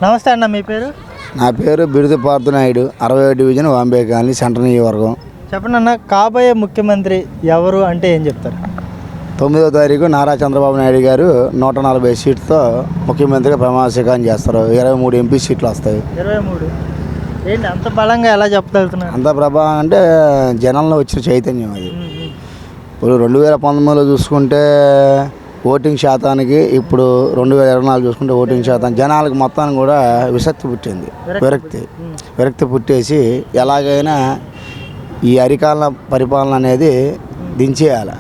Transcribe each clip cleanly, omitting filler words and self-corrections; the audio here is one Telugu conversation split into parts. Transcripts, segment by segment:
నమస్తే అన్న, మీ పేరు? నా పేరు బిరుదు పార్థనాయుడు, 60 డివిజన్ వాంబే కాలనీ, సెంటర్ నియోజకవర్గం. చెప్పండి అన్న, కాబోయే ముఖ్యమంత్రి ఎవరు అంటే ఏం చెప్తారు? 9వ తారీఖు నారా చంద్రబాబు నాయుడు గారు 140 సీట్లతో ముఖ్యమంత్రిగా ప్రమాణ స్వీకారం చేస్తారు. 23 ఎంపీ సీట్లు వస్తాయి. 23 ఏంటి అంత బలంగా ఎలా చెప్పగలుగుతున్నారు? అంత ప్రభావం అంటే జనంలో వచ్చిన చైతన్యం అది. ఇప్పుడు 2019లో చూసుకుంటే ఓటింగ్ శాతానికి, ఇప్పుడు 2024 చూసుకుంటే ఓటింగ్ శాతం జనాలకు మొత్తానికి కూడా విరక్తి పుట్టేసి ఎలాగైనా ఈ అరికాల పరిపాలన అనేది దించేయాలి.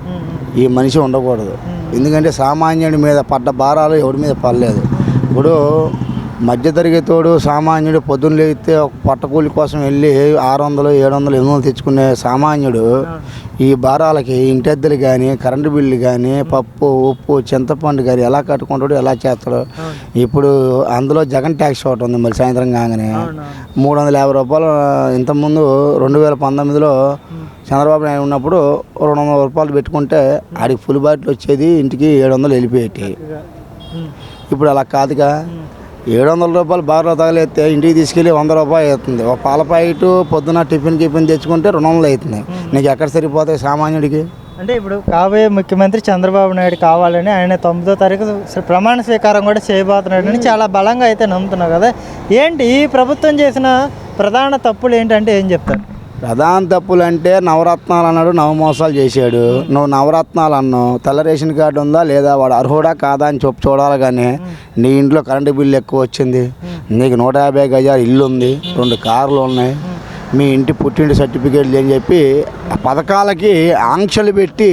ఈ మనిషి ఉండకూడదు. ఎందుకంటే సామాన్యుడి మీద పడ్డ భారాలు ఎవరి మీద పడలేదు. ఇప్పుడు మధ్యతరగతోడు సామాన్యుడు పొద్దున్న లేస్తే ఒక పట్టకూలి కోసం వెళ్ళి 600, 700, 800 తెచ్చుకునే సామాన్యుడు ఈ భారాలకి ఇంటెద్దలు కానీ, కరెంటు బిల్లు కానీ, పప్పు, ఉప్పు, చింతపండు కానీ ఎలా కట్టుకుంటాడు, ఎలా చేస్తాడు. ఇప్పుడు అందులో జగన్ ట్యాక్స్ ఒకటి ఉంది. మళ్ళీ సాయంత్రం కాగానే 350 రూపాయలు. ఇంతకుముందు 2019లో చంద్రబాబు నాయుడు ఉన్నప్పుడు 200 రూపాయలు పెట్టుకుంటే ఆడికి ఫుల్ బాటిల్ వచ్చేది, ఇంటికి 700 వెళ్ళిపోయేటి. ఇప్పుడు అలా కాదుగా. 700 రూపాయలు బార్లో తగలేస్తే ఇంటికి తీసుకెళ్ళి 100 రూపాయలు అవుతుంది. ఒక పాల ప్యాకెట్ పొద్దున టిఫిన్ తెచ్చుకుంటే 200 అవుతుంది. నీకు ఎక్కడ సరిపోతాయి సామాన్యుడికి? అంటే ఇప్పుడు కాబోయే ముఖ్యమంత్రి చంద్రబాబు నాయుడు కావాలని ఆయన 9వ తారీఖు ప్రమాణ స్వీకారం కూడా చేయబోతున్నాడని చాలా బలంగా అయితే నమ్ముతున్నావు కదా. ఏంటి ఈ ప్రభుత్వం చేసిన ప్రధాన తప్పులు ఏంటంటే ఏం చెప్తారు? ప్రధాన తప్పులు అంటే నవరత్నాలు అన్నాడు, నవమోసాలు చేశాడు. నువ్వు నవరత్నాలు అన్నావు, తెల్ల రేషన్ కార్డు ఉందా లేదా, వాడు అర్హుడా కాదా అని చూడాలి. కానీ నీ ఇంట్లో కరెంటు బిల్లు ఎక్కువ వచ్చింది, నీకు 150 గజాలు ఇల్లు ఉంది, 2 కార్లు ఉన్నాయి, మీ ఇంటి పుట్టింటి సర్టిఫికేట్లు అని చెప్పి ఆ పథకాలకి ఆంక్షలు పెట్టి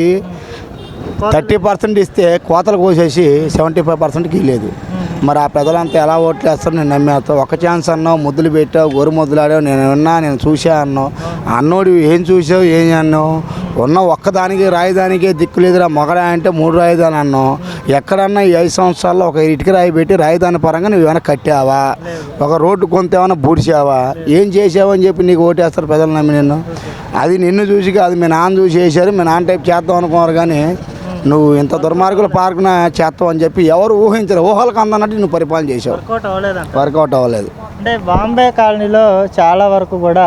30% ఇస్తే కోతలు కోసేసి 75%కి ఇవ్వలేదు. మరి ఆ ప్రజలంతా ఎలా ఓట్లు వేస్తారు? నేను నమ్మేస్తావు. ఒక ఛాన్స్ అన్నావు, ముద్దులు పెట్టావు, గోరు ముద్దులు ఆడావు, నేను విన్నా, నేను చూసా అన్నావు. అన్నోడు ఏం చూసావు, ఏం అన్నావు? ఉన్న ఒక్కదానికి రాయిదానికే దిక్కులేదురా మొగడా అంటే 3 రాయిదాని అన్నావు. ఎక్కడన్నా ఈ 5 సంవత్సరాల్లో ఒక ఇటుక రాయి పెట్టి రాయిదాని పరంగా నువ్వు ఏమైనా కట్టావా? ఒక రోడ్డు కొంత ఏమైనా బూడిచావా? ఏం చేసావు అని చెప్పి నీకు ఓటేస్తారు ప్రజలు నమ్మి నిన్ను. అది నిన్ను చూసి కాదు, మీ నాన్న చూసి చేశారు. మీ నాన్న టైప్ చేద్దాం అనుకున్నారు. కానీ నువ్వు ఇంత దుర్మార్గుల పార్కున చేస్తావు అని చెప్పి ఎవరు ఊహించరు. ఊహలకు అందన్నట్టు నువ్వు పరిపాలన చేసావు. వర్కౌట్ అవ్వలేదు. అంటే బాంబే కాలనీలో చాలా వరకు కూడా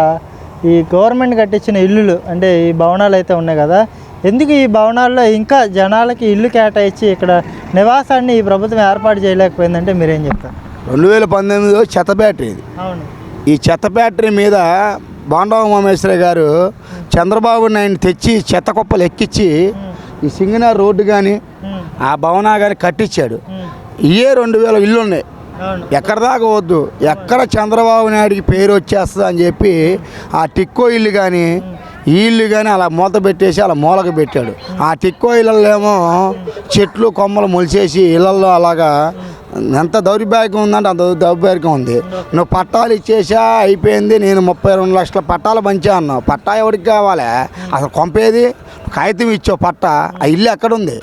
ఈ గవర్నమెంట్ కట్టించిన ఇల్లులు, అంటే ఈ భవనాలు అయితే ఉన్నాయి కదా, ఎందుకు ఈ భవనాల్లో ఇంకా జనాలకి ఇల్లు కేటాయించి ఇక్కడ నివాసాన్ని ఈ ప్రభుత్వం ఏర్పాటు చేయలేకపోయిందంటే మీరేం చెప్తారు? 2019లో చెత్త బ్యాటరీ ఇది. అవును. ఈ చెత్త బ్యాటరీ మీద బాండా ఉమామేశ్వర గారు చంద్రబాబు నాయుడు తెచ్చి చెత్త కుప్పలు ఎక్కించి ఈ సింగనార్ రోడ్డు కానీ ఆ భవనా కానీ కట్టించాడు. ఇవే 2000 ఇల్లు ఉన్నాయి. ఎక్కడ దాకా వద్దు, ఎక్కడ చంద్రబాబు నాయుడికి పేరు వచ్చేస్తుంది అని చెప్పి ఆ టిక్కో ఇల్లు కానీ ఈ ఇల్లు కానీ అలా మూత పెట్టేసి అలా మూలకు పెట్టాడు. ఆ టిక్కో ఇళ్ళల్లో ఏమో చెట్లు కొమ్మలు మొలిచేసి ఇళ్ళల్లో అలాగా ఎంత దౌర్భాగ్యం ఉందంటే అంత దౌర్భాగ్యం ఉంది. నువ్వు పట్టాలు ఇచ్చేసా అయిపోయింది, నేను 32 లక్షల పట్టాలు పంచా అన్నావు. పట్టా ఎవరికి కావాలి? అసలు కొంపేది? కాగితం ఇచ్చావు పట్టా. ఆ ఇల్లు ఎక్కడుంది?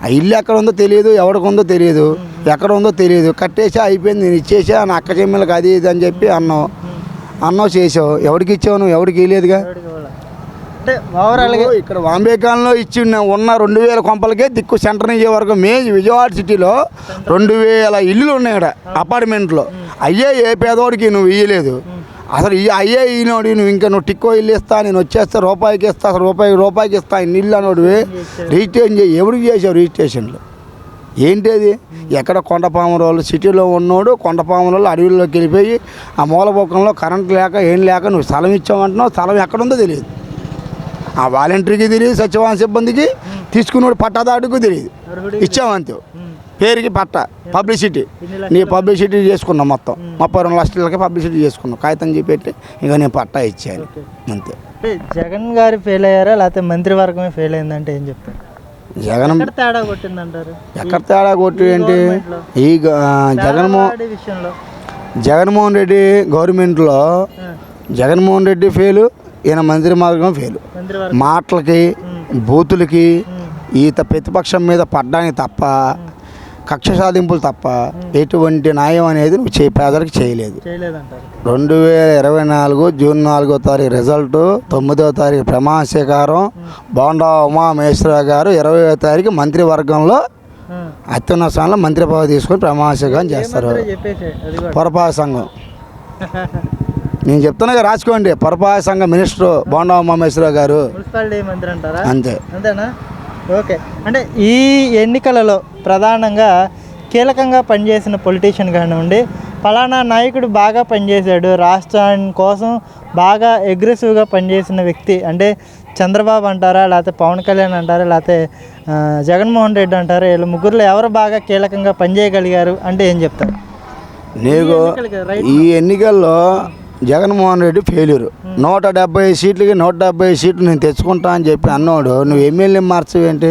ఆ ఇల్లు ఎక్కడ ఉందో తెలియదు, ఎవరికి ఉందో తెలియదు, ఎక్కడ ఉందో తెలియదు. కట్టేసా అయిపోయింది, నేను ఇచ్చేసా, నా అక్క చెమ్మెళ్ళకి అది ఇది అని చెప్పి అన్నావు చేసావు. ఎవరికి ఇచ్చావు? నువ్వు ఎవరికి ఇవ్వలేదుగా. ఇక్కడ వాంబే కాలంలో ఇచ్చి ఉన్న 2000 కొంపలకే దిక్కు సెంటర్ నియోజకవర్గం విజయవాడ సిటీలో 2000 ఇల్లులు ఉన్నాయి ఇక్కడ అపార్ట్మెంట్లో. అయ్యే ఏ పేదోడికి నువ్వు ఇయ్యలేదు. అసలు అయ్యే ఈనోడి నువ్వు ఇంకా నువ్వు టిక్కో ఇల్లు ఇస్తా, నేను వచ్చేస్తే రూపాయికి ఇస్తా, అసలు రూపాయికి ఇస్తా ఇన్ని ఇల్లు అనోడివి రిజిస్ట్రేషన్ చేయి. ఎవరికి చేసావు రిజిస్ట్రేషన్లు? ఏంటి? ఎక్కడ కొండపామురోళ్ళు సిటీలో ఉన్నోడు కొండపామురోళ్ళు అడవిలోకి వెళ్ళిపోయి ఆ మూలబొక్కంలో కరెంట్ లేక ఏం లేక నువ్వు స్థలం ఇచ్చావంటున్నావు. స్థలం ఎక్కడుందో తెలియదు. ఆ వాలంటీర్కి తెలియదు, సచివాలయ సిబ్బందికి, తీసుకున్నాడు పట్టాదారుడికి తెలియదు. ఇచ్చావంతే పేరుకి పట్ట, పబ్లిసిటీ. నీ పబ్లిసిటీ చేసుకున్నావు మొత్తం 32 లక్షలకి పబ్లిసిటీ చేసుకున్నావు. కాగితం చెప్పి ఇక నేను పట్టా ఇచ్చాను అంతే. జగన్ గారు ఫెయిల్ అయ్యారా లేకపోతే మంత్రివర్గమే ఫెయిల్ అయిందంటే ఏం చెప్తారు? జగన్ తేడా కొట్టిందంటారు. ఎక్కడ తేడా కొట్టి ఏంటి? ఈ జగన్మోహన్ రెడ్డి గవర్నమెంట్లో జగన్మోహన్ రెడ్డి ఫెయిల్, ఈయన మంత్రి మార్గం ఫెయిల్. మాటలకి, బూతులకి, ఈత ప్రతిపక్షం మీద పడ్డానికి తప్ప, కక్ష సాధింపులు తప్ప ఎటువంటి న్యాయం అనేది నువ్వు పేదలకు చేయలేదు. 2024 జూన్ 4వ తారీఖు రిజల్టు, 9వ తారీఖు ప్రమాణ స్వీకారం, బోండా ఉమామేశ్వర గారు 20వ తారీఖు మంత్రివర్గంలో అత్యున్నత స్థానంలో మంత్రి పదవి తీసుకొని ప్రమాణస్వీకారం చేస్తారు. చెప్పేసి అది కూడా పురపాలక సంఘం నేను చెప్తున్నాగా రాసుకోండి. పురపాలక సంఘం మినిస్టర్ బోండా ఉమామేశ్వరరావు గారు మున్సిపాలిటీ మంత్రి అంటారా? అంతే. అంతేనా? ఓకే. అంటే ఈ ఎన్నికలలో ప్రధానంగా కీలకంగా పనిచేసిన పొలిటీషియన్ కానివ్వండి, ఫలానా నాయకుడు బాగా పనిచేశాడు, రాష్ట్రాన్ని కోసం బాగా అగ్రెసివ్గా పనిచేసిన వ్యక్తి అంటే చంద్రబాబు అంటారా, లేకపోతే పవన్ కళ్యాణ్ అంటారా, లేకపోతే జగన్మోహన్ రెడ్డి అంటారా, వీళ్ళు ముగ్గురులో ఎవరు బాగా కీలకంగా పనిచేయగలిగారు అంటే ఏం చెప్తారు? నీకు ఈ ఎన్నికల్లో జగన్మోహన్ రెడ్డి ఫెయిల్యూర్. 170 సీట్లకి 170 సీట్లు నేను తెచ్చుకుంటా అని చెప్పి అన్నోడు నువ్వు ఎమ్మెల్యే మార్చవేంటి?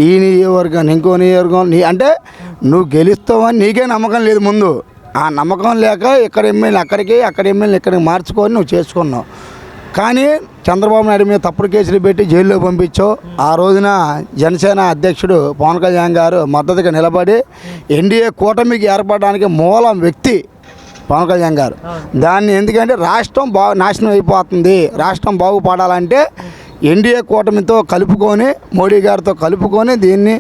ఈ నియోజకవర్గం ఇంకో నియోజకవర్గం అంటే నువ్వు గెలుస్తావని నీకే నమ్మకం లేదు ముందు. ఆ నమ్మకం లేక ఇక్కడ ఎమ్మెల్యే అక్కడికి, అక్కడ ఎమ్మెల్యే ఇక్కడికి మార్చుకొని నువ్వు చేసుకున్నావు. కానీ చంద్రబాబు నాయుడు మీద తప్పుడు కేసులు పెట్టి జైల్లో పంపించావు. ఆ రోజున జనసేన అధ్యక్షుడు పవన్ కళ్యాణ్ గారు మద్దతుగా నిలబడి ఎన్డీఏ కూటమికి ఏర్పడడానికి మూలం వ్యక్తి పవన్ కళ్యాణ్ గారు. దాన్ని ఎందుకంటే రాష్ట్రం నాశనం అయిపోతుంది, రాష్ట్రం బాగుపడాలంటే ఎన్డీఏ కూటమితో కలుపుకొని మోడీ గారితో కలుపుకొని దీన్ని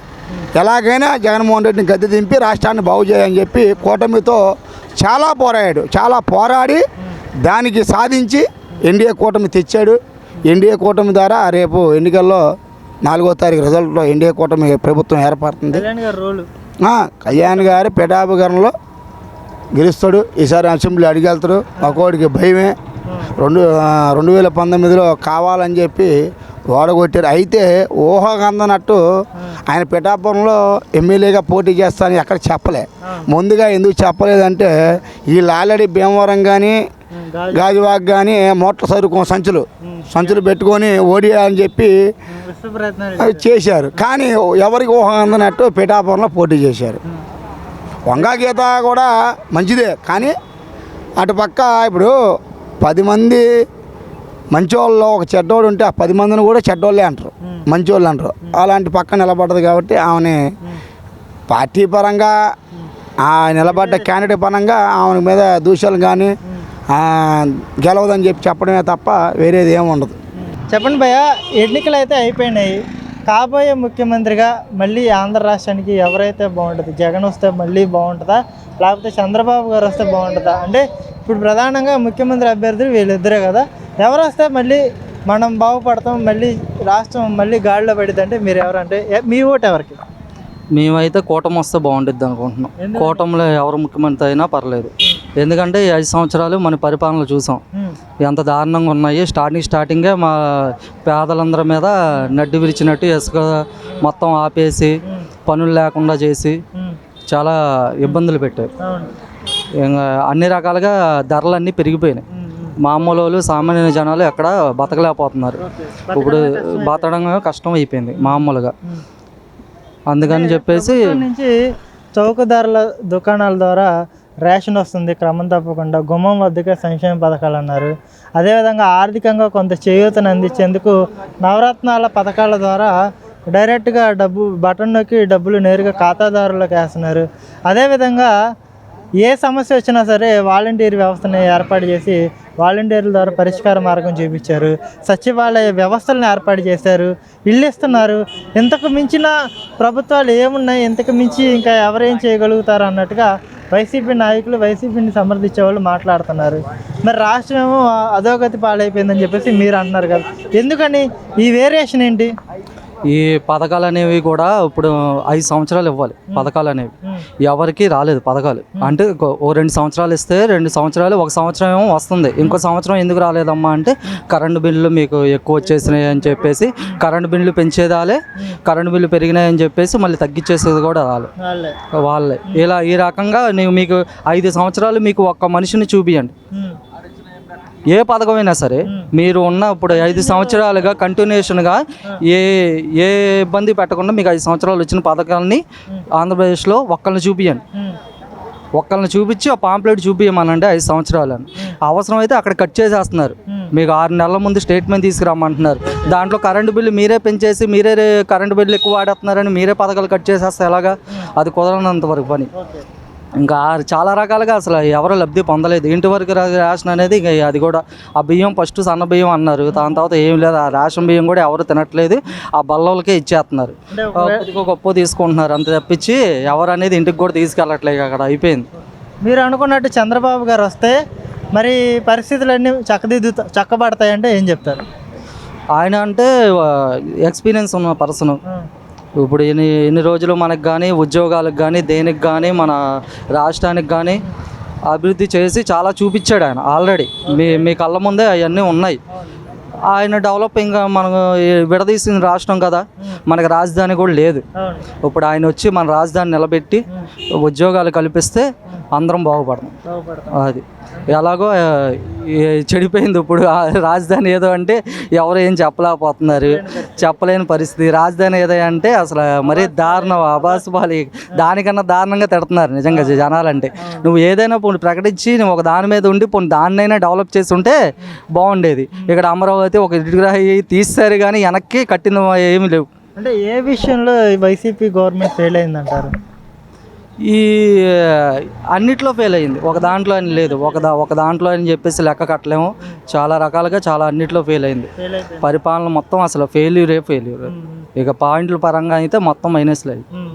ఎలాగైనా జగన్మోహన్ రెడ్డిని గద్దె దింపి రాష్ట్రాన్ని బాగు చేయాలని చెప్పి కూటమితో చాలా పోరాడాడు. చాలా పోరాడి దానికి సాధించి ఎన్డీఏ కూటమి తెచ్చాడు. ఎన్డీఏ కూటమి ద్వారా రేపు ఎన్నికల్లో 4వ తారీఖు రిజల్ట్లో ఎన్డీఏ కూటమి ప్రభుత్వం ఏర్పడుతుంది. కళ్యాణ్ గారు పిఠాభిగరణలో గెలుస్తాడు. ఈసారి అసెంబ్లీ అడిగెళ్తాడు. ఒక్కోడికి భయమే. 2019లో కావాలని చెప్పి ఓడగొట్టారు. అయితే ఊహకందనట్టు ఆయన పిఠాపురంలో ఎమ్మెల్యేగా పోటీ చేస్తానని ఎక్కడ చెప్పలే. ముందుగా ఎందుకు చెప్పలేదంటే వీళ్ళు ఆల్రెడీ భీమవరం కానీ గాజువాక్ కానీ మోటార్ సరుకు సంచులు పెట్టుకొని ఓడియాలని చెప్పి చేశారు. కానీ ఎవరికి ఊహకందనట్టు పిఠాపురంలో పోటీ చేశారు. వంగా గీత కూడా మంచిదే, కానీ అటుపక్క ఇప్పుడు 10 మంది మంచోళ్ళు ఒక చెడ్డోడు ఉంటే ఆ 10 మందిని కూడా చెడ్డోళ్ళే అంటారు, మంచోళ్ళు అంటారు. అలాంటి పక్క నిలబడ్డది కాబట్టి ఆమెని పార్టీ పరంగా నిలబడ్డ క్యాండిడేట్ పరంగా ఆమె మీద దూషాలు కానీ గెలవదని చెప్పడమే తప్ప వేరేది ఏమి ఉండదు. చెప్పండి భయ్య, ఎన్నికలు అయితే అయిపోయినాయి. కాబోయే ముఖ్యమంత్రిగా మళ్ళీ ఆంధ్ర రాష్ట్రానికి ఎవరైతే బాగుంటుంది? జగన్ వస్తే మళ్ళీ బాగుంటుందా, లేకపోతే చంద్రబాబు గారు వస్తే బాగుంటుందా? అంటే ఇప్పుడు ప్రధానంగా ముఖ్యమంత్రి అభ్యర్థులు వీళ్ళిద్దరే కదా. ఎవరు వస్తే మళ్ళీ మనం బాగుపడతాం, మళ్ళీ రాష్ట్రం మళ్ళీ గాడిలో పడిద్ది అంటే మీరు ఎవరంటే మీ ఓటు ఎవరికి? మేమైతే కూటమి వస్తే బాగుంటుంది అనుకుంటున్నాం. కూటమిలో ఎవరు ముఖ్యమంత్రి అయినా పర్లేదు. ఎందుకంటే ఈ 5 సంవత్సరాలు మన పరిపాలనలు చూసాం ఎంత దారుణంగా ఉన్నాయి. స్టార్టింగే మా పేదలందరి మీద నడ్డి విరిచినట్టు ఇసుక మొత్తం ఆపేసి పనులు లేకుండా చేసి చాలా ఇబ్బందులు పెట్టారు. అన్ని రకాలుగా ధరలన్నీ పెరిగిపోయినాయి. మామూలు వాళ్ళు సామాన్య జనాలు ఎక్కడ బతకలేకపోతున్నారు. ఇప్పుడు బతకడం కష్టం అయిపోయింది మామూలుగా. అందుకని చెప్పేసి నుంచి చౌకదారుల దుకాణాల ద్వారా రేషన్ వస్తుంది క్రమం తప్పకుండా. గుమ్మం వద్దకే సంక్షేమ పథకాలు అన్నారు. అదేవిధంగా ఆర్థికంగా కొంత చేయూతను అందించేందుకు నవరత్నాల పథకాల ద్వారా డైరెక్ట్గా బటన్ నొక్కి డబ్బులు నేరుగా ఖాతాదారులకు వేస్తున్నారు. అదేవిధంగా ఏ సమస్య వచ్చినా సరే వాలంటీర్ వ్యవస్థని ఏర్పాటు చేసి వాలంటీర్ల ద్వారా పరిష్కార మార్గం చూపించారు. సచివాలయ వ్యవస్థలను ఏర్పాటు చేశారు. ఇల్లు ఇస్తున్నారు. ఇంతకు మించిన ప్రభుత్వాలు ఏమున్నాయి, ఇంతకు మించి ఇంకా ఎవరేం చేయగలుగుతారు అన్నట్టుగా వైసీపీ నాయకులు, వైసీపీని సమర్థించే వాళ్ళు మాట్లాడుతున్నారు. మరి రాష్ట్రం ఏమో అధోగతి పాలైపోయిందని చెప్పేసి మీరు అంటున్నారు కదా. ఎందుకని ఈ వేరియేషన్ ఏంటి? ఈ పథకాలు అనేవి కూడా ఇప్పుడు 5 సంవత్సరాలు ఇవ్వాలి. పథకాలు అనేవి ఎవరికి రాలేదు. పథకాలు అంటే ఓ 2 సంవత్సరాలు ఇస్తే 2 సంవత్సరాలు, 1 సంవత్సరం ఏమో వస్తుంది. ఇంకో సంవత్సరం ఎందుకు రాలేదమ్మా అంటే కరెంటు బిల్లులు మీకు ఎక్కువ వచ్చేసినాయి అని చెప్పేసి కరెంటు బిల్లు పెంచేదాలే, కరెంటు బిల్లు పెరిగినాయని చెప్పేసి మళ్ళీ తగ్గించేసేది కూడా వాళ్ళే. ఇలా ఈ రకంగా మీకు 5 సంవత్సరాలు మీకు ఒక్క మనిషిని చూపియండి, ఏ పథకమైనా సరే మీరు ఉన్న ఇప్పుడు 5 సంవత్సరాలుగా కంటిన్యూషన్గా ఏ ఇబ్బంది పెట్టకుండా మీకు 5 సంవత్సరాలు వచ్చిన పథకాలని ఆంధ్రప్రదేశ్లో ఒక్కళ్ళని చూపియండి. ఒక్కళ్ళని చూపించి ఆ పాంప్లెట్ చూపించమనండి 5 సంవత్సరాలని. అవసరమైతే అక్కడ కట్ చేసేస్తున్నారు. మీకు 6 నెలల ముందు స్టేట్మెంట్ తీసుకురమ్మంటున్నారు. దాంట్లో కరెంటు బిల్లు మీరే పెంచేసి మీరే కరెంటు బిల్లు ఎక్కువ వాడేస్తున్నారని మీరే పథకాలు కట్ చేసేస్తే ఎలాగా? అది కుదరనంత వరకు పని. ఇంకా చాలా రకాలుగా అసలు ఎవరు లబ్ధి పొందలేదు. ఇంటి వరకు రేషన్ అనేది ఇక అది కూడా ఆ బియ్యం ఫస్ట్ సన్న బియ్యం అన్నారు, దాని తర్వాత ఏం లేదు, ఆ రేషన్ బియ్యం కూడా ఎవరు తినట్లేదు, ఆ బల్లలకే ఇచ్చేస్తున్నారు, కొద్దిగా గొప్ప తీసుకుంటున్నారు అంత తప్పించి ఎవరు అనేది ఇంటికి కూడా తీసుకెళ్ళట్లేదు. అక్కడ అయిపోయింది. మీరు అనుకున్నట్టు చంద్రబాబు గారు వస్తే మరి పరిస్థితులన్నీ చక్కబడతాయంటే ఏం చెప్తారు? ఆయన అంటే ఎక్స్పీరియన్స్ ఉన్న పర్సన్. ఇప్పుడు ఎన్ని రోజులు మనకు కానీ ఉద్యోగాలకు కానీ దేనికి కానీ మన రాష్ట్రానికి కానీ అభివృద్ధి చేసి చాలా చూపించాడు ఆయన ఆల్రెడీ. మీ కళ్ళ ముందే అవన్నీ ఉన్నాయి. ఆయన డెవలప్ ఇంకా మనం విడదీసిన రాష్ట్రం కదా, మనకు రాజధాని కూడా లేదు. ఇప్పుడు ఆయన వచ్చి మన రాజధాని నిలబెట్టి ఉద్యోగాలు కల్పిస్తే అందరం బాగుపడతాం. అది ఎలాగో చెడిపోయింది ఇప్పుడు రాజధాని ఏదో అంటే ఎవరు ఏం చెప్పలేకపోతున్నారు, చెప్పలేని పరిస్థితి. రాజధాని ఏదో అంటే అసలు మరీ దారుణం, అబాసుపాలి, దానికన్నా దారుణంగా తిడుతున్నారు నిజంగా జనాలంటే. నువ్వు ఏదైనా పోనీ ప్రకటించి నువ్వు ఒక దాని మీద ఉండి పోనీ దాన్నైనా డెవలప్ చేసి ఉంటే బాగుండేది. ఇక్కడ అమరావతి ఒక ఇటుగ్రహి తీస్తారు కానీ వెనక్కి కట్టిన ఏమీ లేవు. అంటే ఏ విషయంలో వైసీపీ గవర్నమెంట్ ఫెయిల్ అయిందంటారు? ఈ అన్నిట్లో ఫెయిల్ అయింది, ఒక దాంట్లో అని లేదు. ఒక దాంట్లో అని చెప్పేసి లెక్క కట్టలేము. చాలా రకాలుగా చాలా అన్నిట్లో ఫెయిల్ అయింది. పరిపాలన మొత్తం అసలు ఫెయిల్యూర్. ఇక పాయింట్ల పరంగా అయితే మొత్తం మైనస్లో అయింది.